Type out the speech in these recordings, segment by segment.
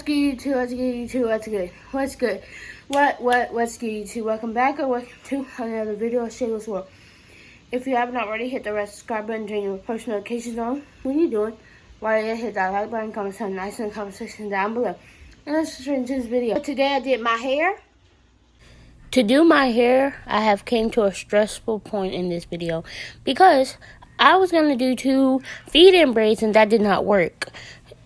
What's good, YouTube? What's good? What's good, YouTube? Welcome back or welcome to another video of Shayla's World. If you haven't already, hit the red subscribe button, turn your post notifications on when you're doing. While you're hit that like button, comment something nice in the comment section down below. And let's get straight into this video. Today I did my hair. To do my hair, I have came to a stressful point in this video because I was going to do 2 feed-in braids and that did not work.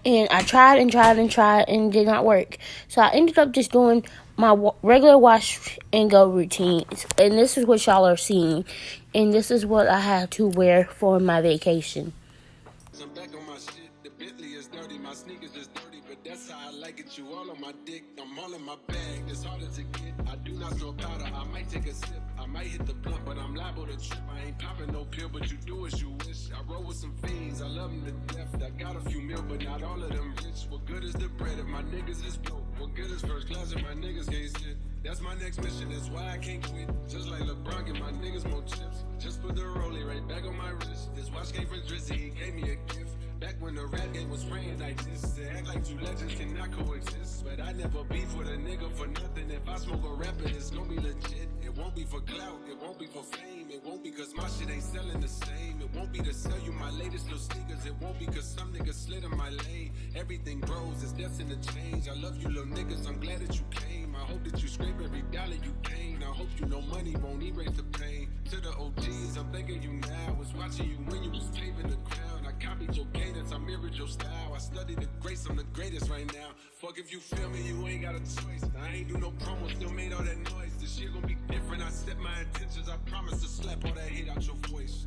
And I tried and it did not work. So I ended up just doing my regular wash and go routines. And this is what y'all are seeing. And this is what I had to wear for my vacation. I'm back on my shit. The Bentley is dirty, my sneakers is dirty, but that's how I like it. You all on my dick, I'm all in my bag. It's harder to get. I do not store powder. I might take a sip. I might hit the blunt, but I'm liable to trip. I ain't popping no pill, but you do as you wish. I roll with some fiends. I love them to death. I got a few mil, but not all of them rich. What good is the bread if my niggas is broke? What good is first class if my niggas can't sit? That's my next mission. That's why I can't quit. Just like LeBron, get my niggas more chips. Just put the rollie right back on my wrist. This watch came from Drizzy. He gave me a gift. Back when the rap game was praying like this, they act like 2 legends cannot coexist. But I never beef with a nigga for nothing. If I smoke a rapper, it's gonna be legit. It won't be for clout, it won't be for fame. It won't be cause my shit ain't selling the same. It won't be to sell you my latest little sneakers. It won't be cause some niggas slid in my lane. Everything grows, it's destined to change. I love you little niggas, I'm glad that you came. I hope that you scrape every dollar you gain. I hope you know money won't erase the pain. To the OGs, I'm thanking you now. Was watching you when you was paving the ground. I copied your cadence, I mirrored your style. I studied the grace, I'm the greatest right now. Fuck if you feel me, you ain't got a choice. I ain't do no promo, still made all that noise. This shit gon' be different, I set my intentions. I promise to slap all that hate out your voice.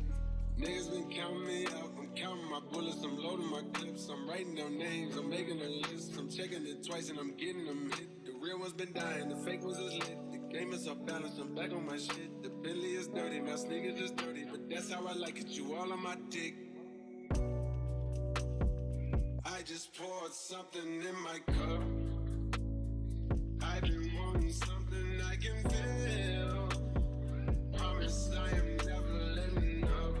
Niggas been counting me out, I'm counting my bullets, I'm loading my clips. I'm writing down names, I'm making a list. I'm checking it twice and I'm getting them hit. The real ones been dying, the fake ones is lit. The game is off balance, I'm back on my shit. The Bentley is dirty, my sneakers is dirty, but that's how I like it, you all on my dick. I just poured something in my cup. I've been wanting something I can feel. Promise I am never letting up.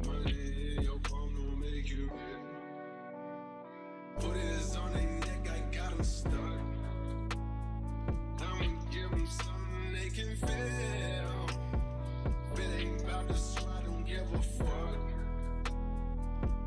Money in your palm don't make you real. Put it on their neck, I got them stuck. I'ma give them something they can feel. If it ain't about the swat, I don't give a fuck.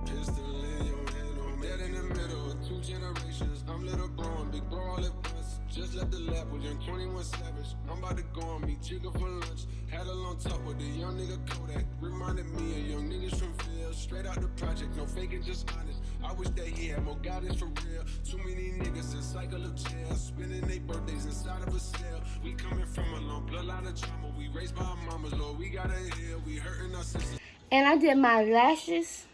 Pistol in your hand, I'm dead in the middle of 2 generations. I'm little bro and big bro all at once. Just left the lab with young 21 Savage. I'm about to go on me, jigger for lunch. Had a long talk with the young nigga Kodak. Reminded me of young niggas from Phil. Straight out the project, no faking, just honest. I wish that he had more guidance for real. Too many niggas in cycle of jail, spending their birthdays inside of a cell. We coming from a long bloodline of trauma. We raised by our mamas, Lord, we gotta heal. We hurting our sisters. And I did my lashes.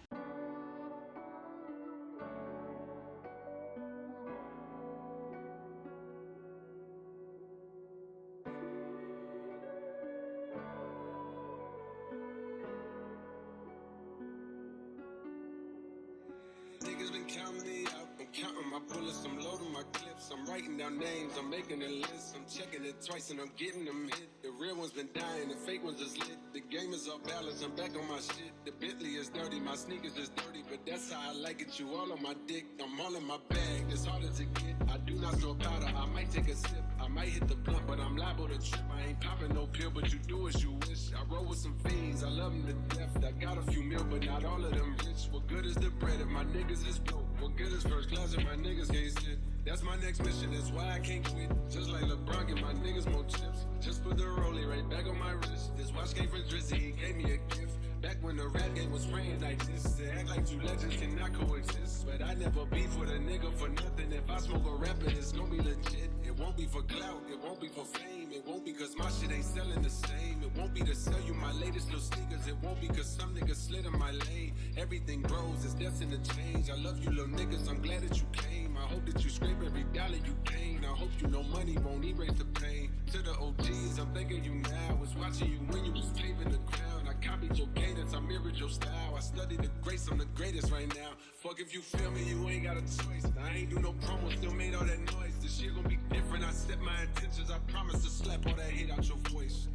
Niggas been counting me out, I'm counting my bullets, I'm loading my clips, I'm writing down names, I'm making a list, I'm checking it twice and I'm getting them hit. The real ones been dying, the fake ones is lit. The game is off balance, I'm back on my shit. The Bentley is dirty, my sneakers is dirty, but that's how I like it. You all on my dick, I'm all in my bag. It's harder to get. I do not store powder, I might take a sip. I might hit the blunt, but I'm liable to trip. I ain't popping no pill, but you do as you wish. I roll with some fiends, I love them to death. I got a few mil, but not all of them rich. What good is the bread if my niggas is broke? What good is first class if my niggas can't sit? That's my next mission, that's why I can't quit. Just like LeBron, get my niggas more chips. Just put the rollie right back on my wrist. This watch came from Drizzy, he gave me a gift. Back when the rap game was praying like this, they act like 2 legends cannot coexist. But I never beef with a nigga for nothing. If I smoke a rapper, it's gonna be legit. It won't be for clout, it won't be for fame. It won't be cause my shit ain't selling the same. It won't be to sell you my latest little sneakers. It won't be cause some niggas slid in my lane. Everything grows, it's destined to change. I love you little niggas, I'm glad that you came. I hope that you scrape every dollar you gain. I hope you know money won't erase the pain. To the OGs, I'm thanking you now. Was watching you when you was paving the ground. I copied your cadence, I mirrored your style. I studied the grace, I'm the greatest right now. Fuck if you feel me, you ain't got a choice. I ain't do no promo, still made all that noise. This shit gon' be different, I set my intentions. I promise to slap all that hate out your voice.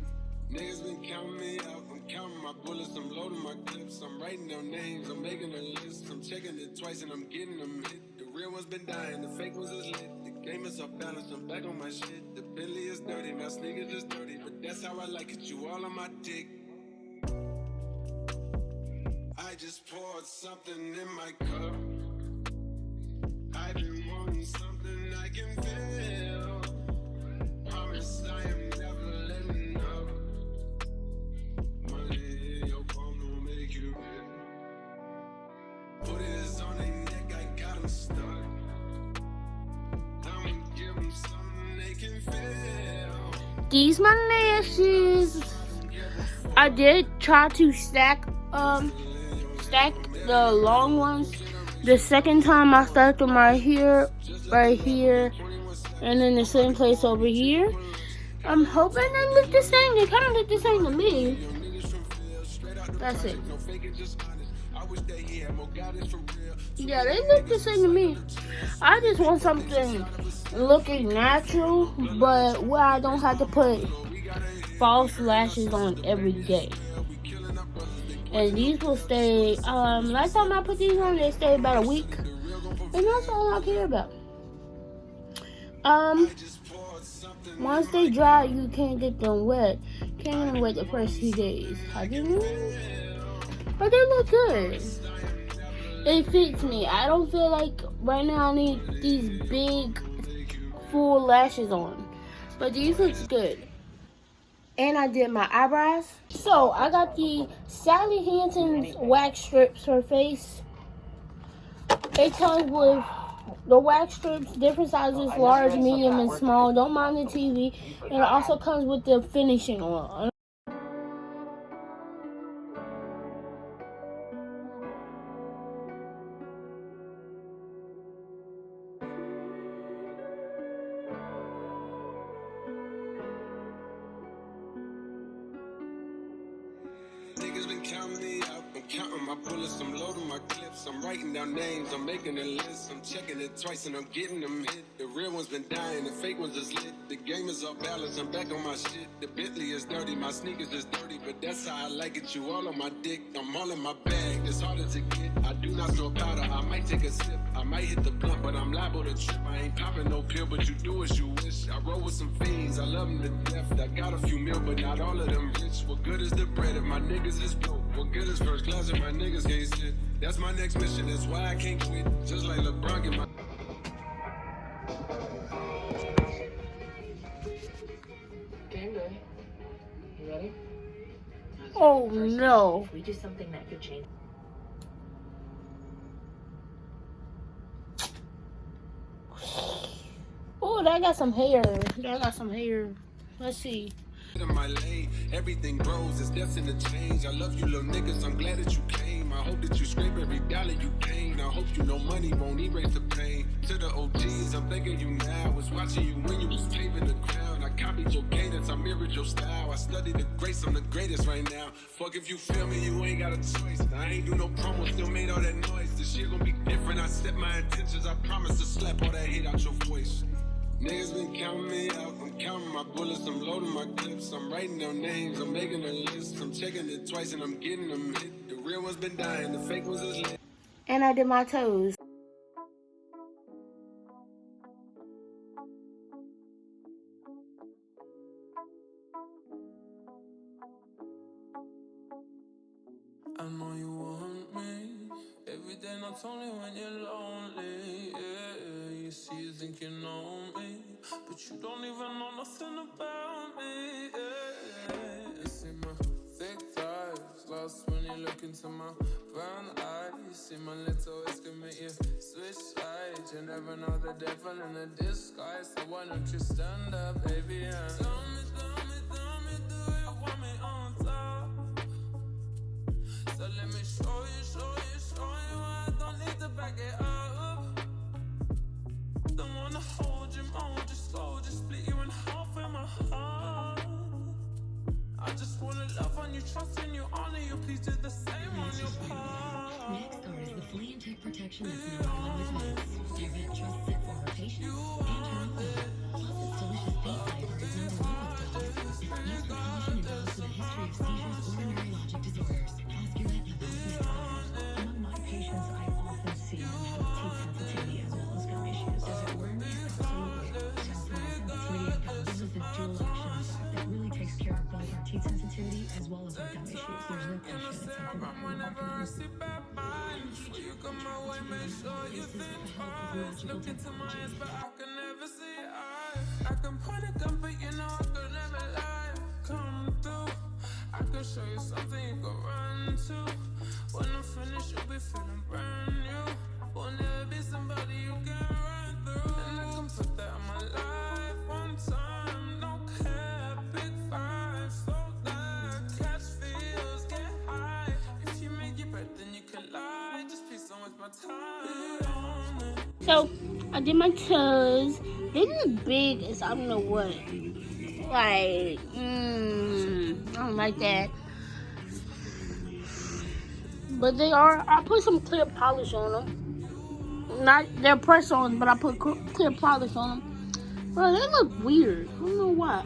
Niggas been counting me out, I'm counting my bullets, I'm loading my clips. I'm writing down names, I'm making a list. I'm checking it twice and I'm getting them hit. The real ones been dying, the fake ones is lit. The game is off balance, I'm back on my shit. The Bentley is dirty, my sneakers is dirty, but that's how I like it. You all on my dick. I just poured something in my cup. I've been wanting something I can feel. Promise I am never letting up. Money in your palm don't make you real. Put it on their neck, I got them stuck. I'ma give them something they can feel. These my lashes. I did try to stack the long ones. The second time I stacked them right here, and then the same place over here. I'm hoping they look the same. They kind of look the same to me. That's it. Yeah, they look the same to me. I just want something looking natural, but where I don't have to put false lashes on every day. And these will stay, last time I put these on, they stayed about a week. And that's all I care about. Once they dry, you can't get them wet. Can't get them wet the first few days. I didn't know. But they look good. It fits me. I don't feel like right now I need these big, full lashes on. But these look good. And I did my eyebrows. So I got the Sally Hansen's wax strips for face. It comes with the wax strips, different sizes, large, medium, and small. Don't mind the TV. And it also comes with the finishing oil. Niggas been counting me out. I'm counting my bullets, I'm loading my clips. I'm writing down names, I'm making a list. I'm checking it twice and I'm getting them hit. The real ones been dying, the fake ones is lit. The game is off balance, I'm back on my shit. The Bentley is dirty, my sneakers is dirty, but that's how I like it. You all on my dick, I'm all in my bag. It's harder to get. I do not store powder, I might take a sip. I might hit the blunt, but I'm liable to trip. I ain't popping no pill, but you do as you wish. I roll with some fiends, I love them to death. I got a few mil, but not all of them rich. What good is the bread if my niggas is broke? What good is first class if my niggas can't sit? That's my next mission, that's why I can't quit. Just like LeBron, get my... Game day. You ready? Oh no. We do something that could change. Oh, that got some hair. That got some hair. Let's see. In my lane, everything grows, it's destined to change. I love you little niggas, I'm glad that you came. I hope that you scrape every dollar you gain. I hope you know money won't erase the pain. To the OGs, I'm thinking you now. Was watching you when you was paving the ground. I copied your cadence, I mirrored your style. I studied the grace, I'm the greatest right now. Fuck if you feel me, you ain't got a choice. I ain't do no promo, still made all that noise. This shit gon' be different, I set my intentions. I promise to slap all that hate out your voice. Niggas been counting me out, I'm counting my bullets, I'm loading my clips, I'm writing down names, I'm making a list, I'm checking it twice and I'm getting them hit. The real ones been dying, the fake ones is lit. And I did my toes. I know you want me every day, not only when you're lonely. Yeah, you see, you think you know me, but you don't even know nothing about me. Yeah, you see my thick thighs, lost when you look into my brown eyes. You see my little ways can make you switch sides. You never know the devil in a disguise, so why don't you stand up, baby? And tell me, do you want me on top? So let me show you, I don't need to back it up. Don't wanna hold you more, just slow, just split you in half in my heart. I just wanna love on you, trust in you, honor you, please do the same on your part. Next card is the flea and tick protection that's now come with Vince. Dear Vet trusts it for her patients and her own. Plus, its delicious bait flavor is number one with dogs. Use with caution in dogs with a history of seizures or neurologic disorders. Ask your vet about this product. Among my patients, I often see them have teeth sensitivity as well as around whenever I see bad minds. Before you come my way, make sure you think twice. Look into my eyes, but I can never see eyes. I can point a gun, but you know I could never lie. Come through, I can show you something you can run to. When I'm finished, you'll be feeling brand new. Will never be somebody you can run through. And I can put that on my life one time. No cap, big five, so that catch feels, get high. If you make your breath, then you can lie. Just please don't waste my time. So I did my toes. They look big as I don't know what. Like, I don't like that. But they are. I put some clear polish on them. Not they're press ons, but I put clear polish on them. Bro, they look weird. I don't know why.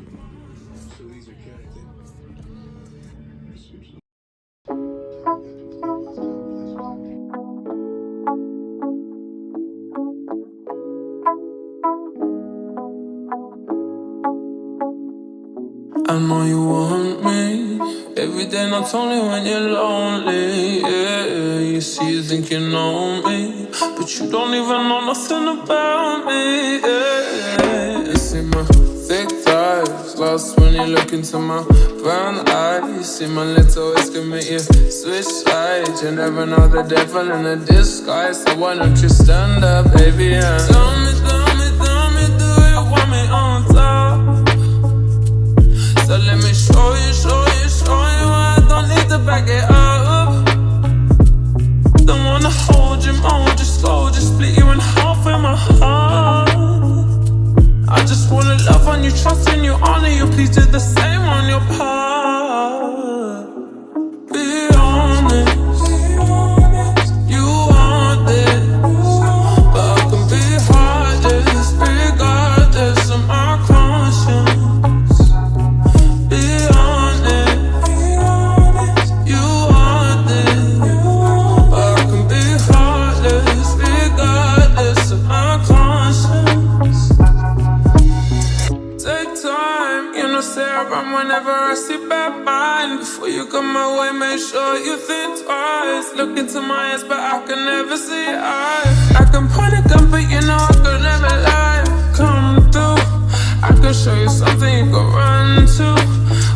I know you want me every day, not only when you're lonely. Yeah, you see, you think you know me, but you don't even know nothing about me. Yeah, you see my thick thighs, lost when you look into my brown eyes. You see my little ways can make you switch sides. You never know the devil in a disguise, so why don't you stand up, baby? And tell me, do you want me on top? So let me show you I don't need to back it up. Don't wanna hold you more, just slow, just split you in half in my heart. I just wanna love on you, trust in you, honor you, please do the same on your part. Be honest, you want this, but I can be heartless, regardless of my conscience. Whenever I see bad mind, before you come my way, make sure you think twice. Look into my eyes, but I can never see eyes. I can point a gun, but you know I could never lie. Come through, I can show you something you can run to.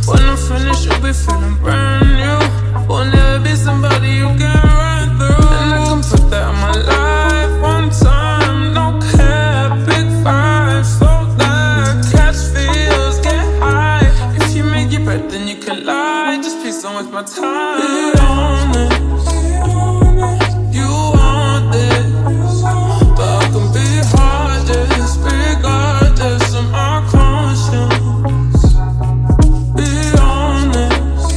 When I'm finished, you'll be feeling brand new. Will never be somebody you can run through. And I can put that on my life one time. No cap, big five, so that catch feels, get high. Then you can lie, just please don't waste my time. Be honest, you want this, but I can be heartless, regardless of my conscience. Be honest,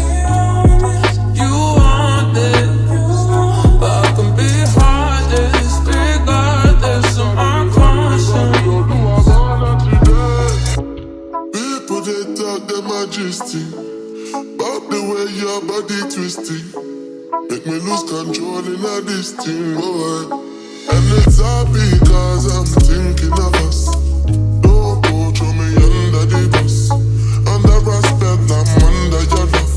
you want this, but I can be heartless, regardless of my conscience. People they talk their majesty about the way your body twisting, make me lose control in this thing, boy. And it's all because I'm thinking of us. Don't go throw me under the bus. Under respect, I'm under your love.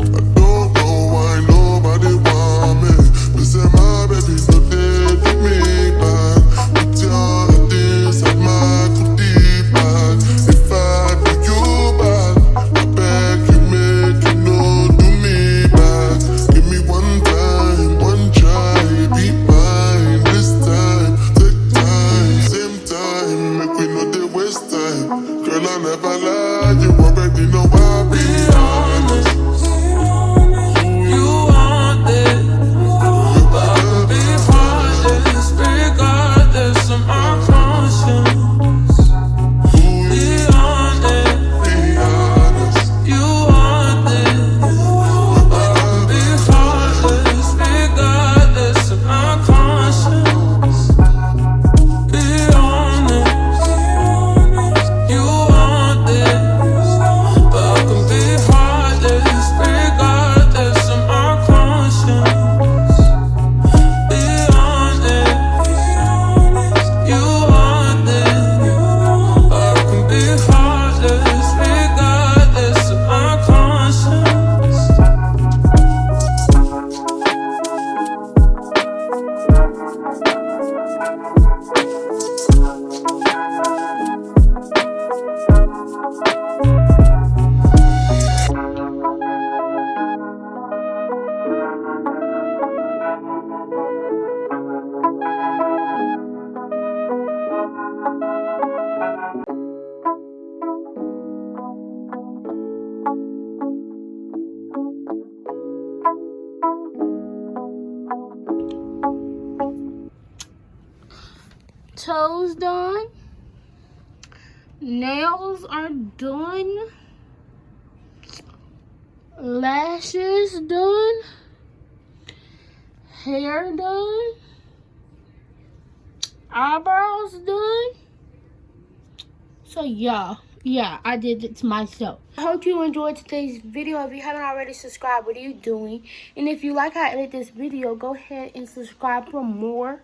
I don't know why nobody want me. You say my baby, no they do me bad. Put your things at my cootie bag. If I do you bad, I beg you make you know do me back. Give me one time, one try, be mine this time. Take time, same toes done. Nails are done. Lashes done. Hair done. Eyebrows done. So yeah, I did it to myself. I hope you enjoyed today's video. If you haven't already subscribed, what are you doing? And if you like how I edit this video, go ahead and subscribe for more.